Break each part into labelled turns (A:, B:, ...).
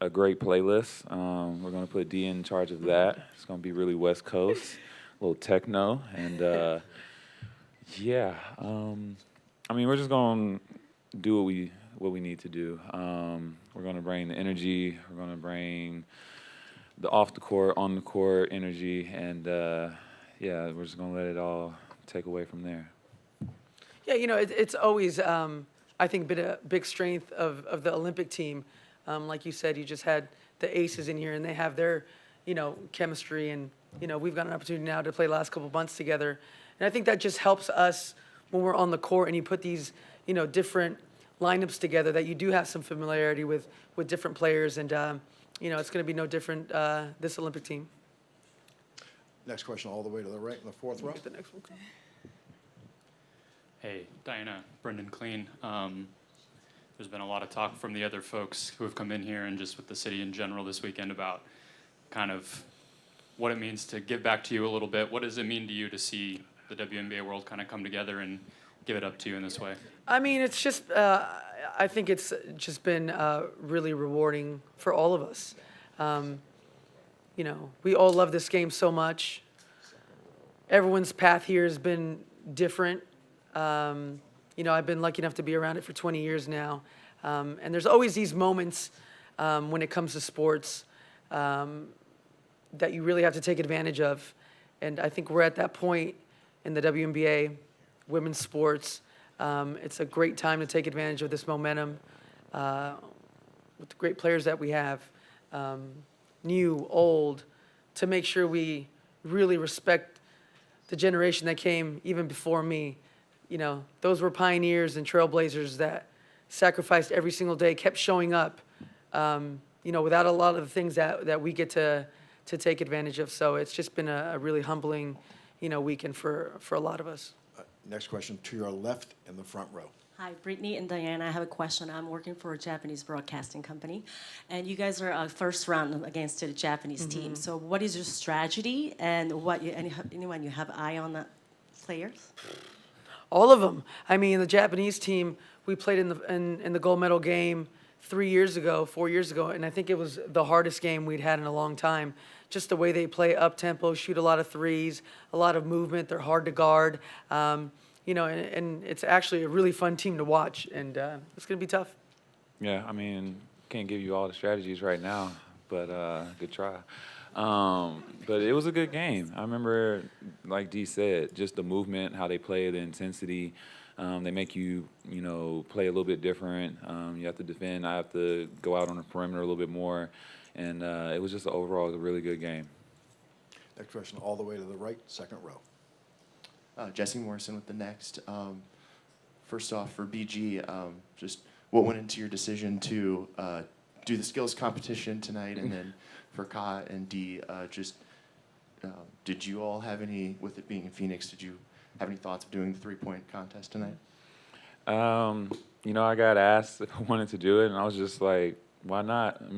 A: a great playlist. We're going to put D in charge of that. It's going to be really West Coast, a little techno, and yeah. I mean, we're just going to do what we need to do. We're going to bring the energy. We're going to bring the off the court, on the court energy, and yeah, we're just going to let it all take away from there.
B: Yeah, it's always, I think, been a big strength of the Olympic team. Like you said, you just had the aces in here, and they have their, chemistry, and we've got an opportunity now to play the last couple of months together, and I think that just helps us when we're on the court, and you put these, different lineups together, that you do have some familiarity with different players, and it's going to be no different this Olympic team.
C: Next question all the way to the right in the fourth row.
B: Get the next one.
D: Hey, Diana, Brendan Clean. There's been a lot of talk from the other folks who have come in here and just with the city in general this weekend about kind of what it means to give back to you a little bit. What does it mean to you to see the WNBA world kind of come together and give it up to you in this way?
B: I mean, it's just, I think it's just been really rewarding for all of us. We all love this game so much. Everyone's path here has been different. I've been lucky enough to be around it for 20 years now. And there's always these moments when it comes to sports that you really have to take advantage of. And I think we're at that point in the WNBA, women's sports. It's a great time to take advantage of this momentum with the great players that we have, new, old, to make sure we really respect the generation that came even before me. Those were pioneers and trailblazers that sacrificed every single day, kept showing up, without a lot of the things that we get to take advantage of. So it's just been a really humbling, weekend for a lot of us.
C: Next question to your left in the front row.
E: Hi, Brittney and Diana. I have a question. I'm working for a Japanese broadcasting company, and you guys are first round against the Japanese team. So what is your strategy, and anyone you have eye on the players?
B: All of them. I mean, the Japanese team, we played in the gold medal game 4 years ago, and I think it was the hardest game we'd had in a long time. Just the way they play up tempo, shoot a lot of threes, a lot of movement. They're hard to guard. And it's actually a really fun team to watch, and it's going to be tough.
A: Yeah, I mean, can't give you all the strategies right now, but good try. But it was a good game. I remember, like Dee said, just the movement, how they play, the intensity. They make you, play a little bit different. You have to defend. I have to go out on the perimeter a little bit more. And it was just overall a really good game.
C: Next question all the way to the right, second row.
F: Jesse Morrison with the Next. First off, for BG, just what went into your decision to do the skills competition tonight, and then for Ka and Dee, did you all have any, with it being in Phoenix, did you have any thoughts of doing the three-point contest tonight?
A: I got asked if I wanted to do it, and I was just like, why not? Let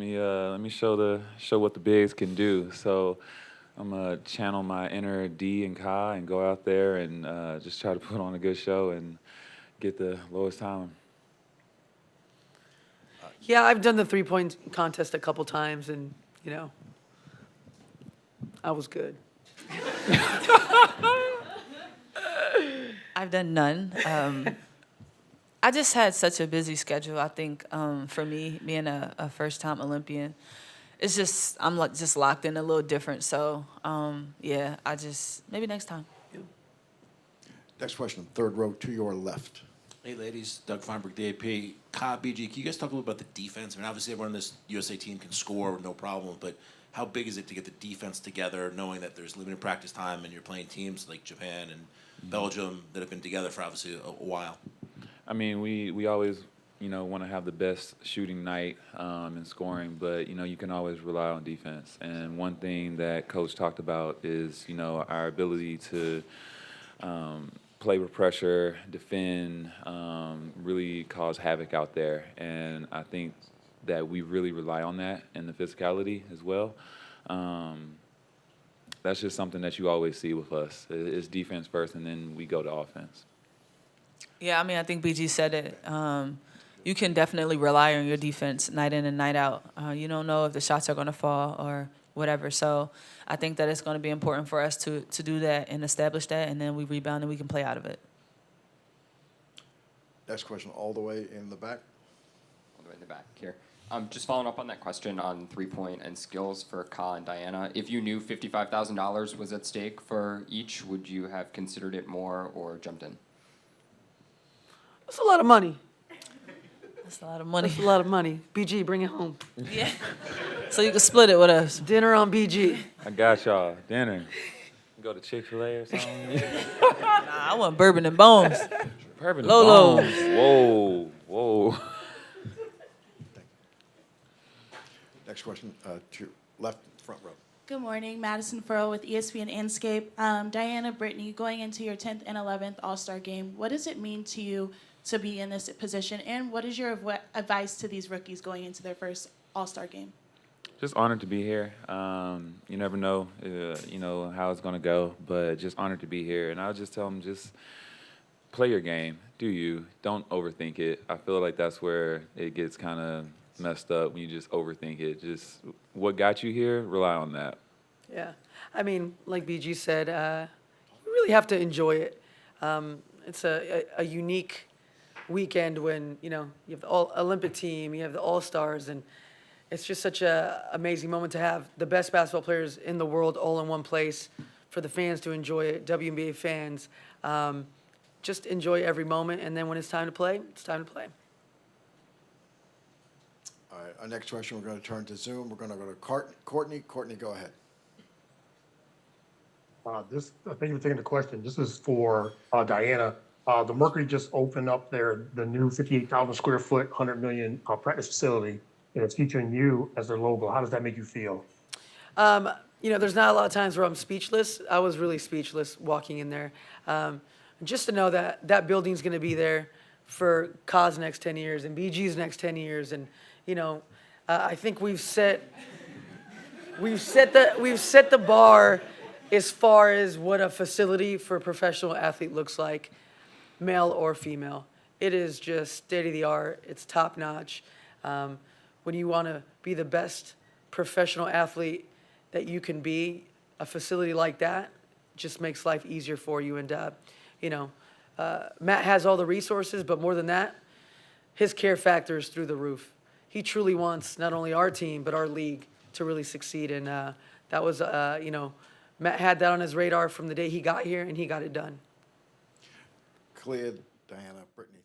A: me show what the bigs can do. So I'm gonna channel my inner D and Ka and go out there and just try to put on a good show and get the lowest time.
B: Yeah, I've done the three-point contest a couple times, and, I was good.
G: I've done none. I just had such a busy schedule. I think for me, being a first-time Olympian, it's just I'm just locked in a little different. So yeah, maybe next time.
C: Next question, third row to your left.
H: Hey, ladies. Doug Feinberg, DAP. Ka, BG, can you guys talk a little about the defense? I mean, obviously everyone on this USA team can score, no problem, but how big is it to get the defense together, knowing that there's limited practice time and you're playing teams like Japan and Belgium that have been together for obviously a while?
A: I mean, we always, want to have the best shooting night and scoring, but, you can always rely on defense. And one thing that Coach talked about is, our ability to play with pressure, defend, really cause havoc out there. And I think that we really rely on that and the physicality as well. That's just something that you always see with us. It's defense first, and then we go to offense.
G: Yeah, I mean, I think BG said it. you can definitely rely on your defense night in and night out. You don't know if the shots are going to fall or whatever. So I think that it's going to be important for us to do that and establish that, and then we rebound and we can play out of it.
C: Next question, all the way in the back.
I: All the way in the back here. Just following up on that question on three-point and skills for Ka and Diana. If you knew $55,000 was at stake for each, would you have considered it more or jumped in?
B: That's a lot of money.
G: That's a lot of money.
B: That's a lot of money. BG, bring it home.
G: Yeah. So you can split it with us.
B: Dinner on BG.
A: I got y'all dinner. Go to Chick-fil-A or something.
G: Nah, I want bourbon and bones.
A: Bourbon
G: Lolo.
A: Bones. Whoa, whoa.
C: Next question, to your left, front row.
J: Good morning, Madison Furrow with ESPN Inscape. Diana, Brittney, going into your 10th and 11th All-Star game, what does it mean to you to be in this position, and what is your advice to these rookies going into their first All-Star game?
A: Just honored to be here. You never know, how it's gonna go, but just honored to be here. And I'll just tell them, just play your game. Do you? Don't overthink it. I feel like that's where it gets kind of messed up when you just overthink it. Just what got you here, rely on that.
B: Yeah. I mean, like BG said, you really have to enjoy it. It's a unique weekend when, you have the Olympic team, you have the All-Stars, and it's just such an amazing moment to have the best basketball players in the world all in one place, for the fans to enjoy it, WNBA fans. Just enjoy every moment, and then when it's time to play, it's time to play.
C: All right, our next question, we're going to turn to Zoom. We're going to go to Courtney. Courtney, go ahead.
K: Thank you for taking the question. This is for Diana. The Mercury just opened up the new 58,000 square foot, $100 million practice facility, and it's featuring you as their logo. How does that make you feel?
B: There's not a lot of times where I'm speechless. I was really speechless walking in there. Just to know that that building's going to be there for Ka's next 10 years and BG's next 10 years, and I think we've set the bar as far as what a facility for a professional athlete looks like, male or female. It is just state of the art. It's top notch. When you want to be the best professional athlete that you can be, a facility like that just makes life easier for you. And Matt has all the resources, but more than that, his care factor is through the roof. He truly wants not only our team, but our league to really succeed. And that was, Matt had that on his radar from the day he got here, and he got it done.
C: Kahleah, Diana, Brittney.